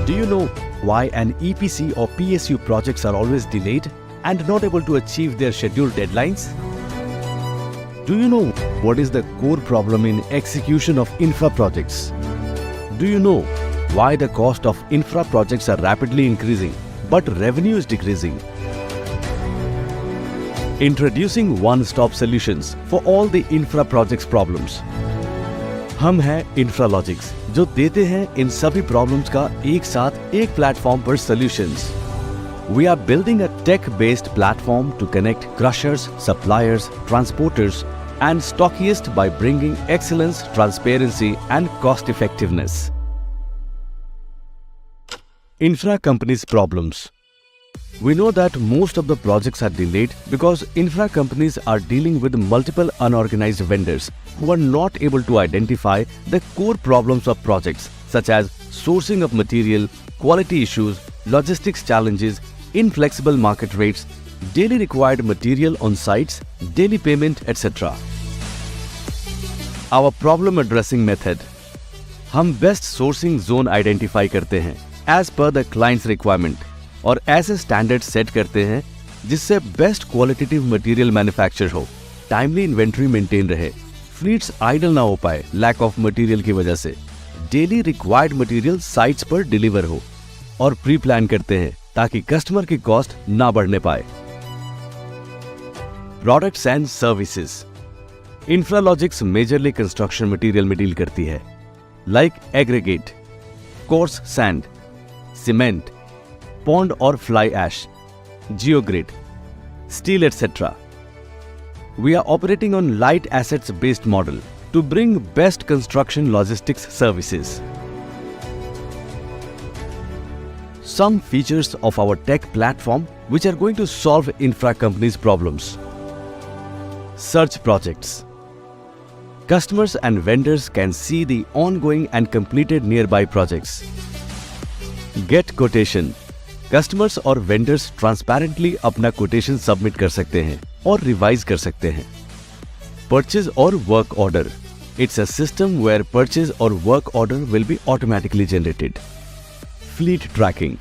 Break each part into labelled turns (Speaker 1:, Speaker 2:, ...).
Speaker 1: Do you know why an EPC or PSU projects are always delayed and not able to achieve their scheduled deadlines? Do you know what is the core problem in execution of infra projects? Do you know why the cost of infra projects are rapidly increasing but revenue is decreasing? Introducing one-stop solutions for all the infra projects problems. हम हैं InfraLogix जो देते हैं इन सभी problems का एक साथ एक प्लेटफॉर्म पर solutions. We are building a tech-based platform to connect crushers, suppliers, transporters, and stockists by bringing excellence, transparency, and cost-effectiveness. Infra companies' problems. We know that most of the projects are delayed because infra companies are dealing with multiple unorganized vendors who are not able to identify the core problems of projects such as sourcing of material, quality issues, logistics challenges, inflexible market rates, daily required material on sites, daily payment, etc. Our problem addressing method. हम best sourcing zone identify करते हैं as per the client's requirement और ऐसे standard set करते हैं जिससे best qualitative material manufacture हो, timely inventory maintain रहे, फ्लीट्स आइडल ना हो पाए लैक ऑफ मटेरियल की वजह से, डेली रिक्वायर्ड मटेरियल साइट्स पर डिलीवर हो और प्री प्लान करते हैं ताकि कस्टमर की कॉस्ट ना बढ़ने पाए. Products and services. InfraLogix majorly construction material में डील करती है like aggregate, coarse sand, cement, pond or fly ash, geogrid, steel, etc. We are operating on light assets based model to bring best construction logistics services. Some features of our tech platform which are going to solve infra companies' problems. Search projects. Customers and vendors can see the ongoing and completed nearby projects. Get quotation. Customers और vendors transparently अपना quotation submit कर सकते हैं और revise कर सकते हैं. Purchase और work order. It's a system where purchase और work order will be automatically generated. Fleet tracking.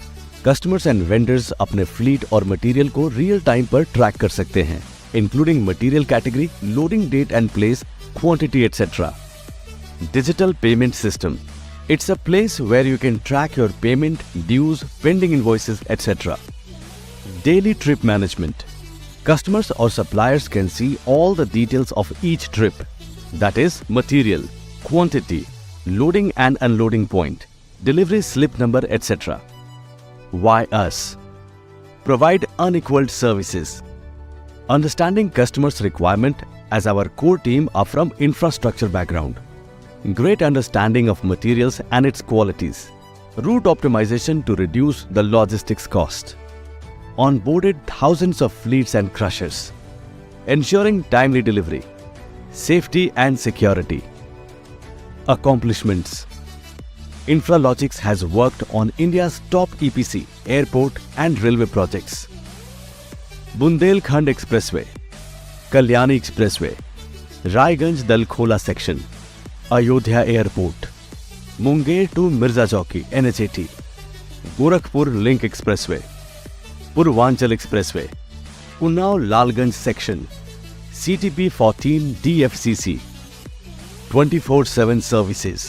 Speaker 1: Customers and vendors अपने फ्लीट और मटेरियल को रियल टाइम पर ट्रैक कर सकते हैं, including material category, loading date and place, quantity, etcetera. Digital payment system. It's a place where you can track your payment, dues, pending invoices, etc. Daily trip management. Customers or suppliers can see all the details of each trip. That is, material, quantity, loading and unloading point, delivery slip number, etc. Why us? Provide unequaled services. Understanding customers' requirement as our core team are from infrastructure background. Great understanding of materials and its qualities. Route optimization to reduce the logistics cost. Onboarded thousands of fleets and crushers. Ensuring timely delivery. Safety and security. Accomplishments. InfraLogix has worked on India's top EPC, airport and railway projects. Bundelkhand Expressway, Kalyani Expressway, Raiganj Dalkhola section, Ayodhya airport, Munger to Mirza Chowki NH80, Gorakhpur link expressway, Purvanchal expressway, Unnao Lalganj section, CTP 14 DFCC, 24/7 services,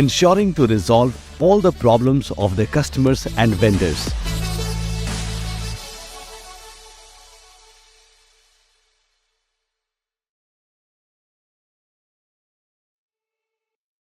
Speaker 1: ensuring to resolve all the problems of the customers and vendors.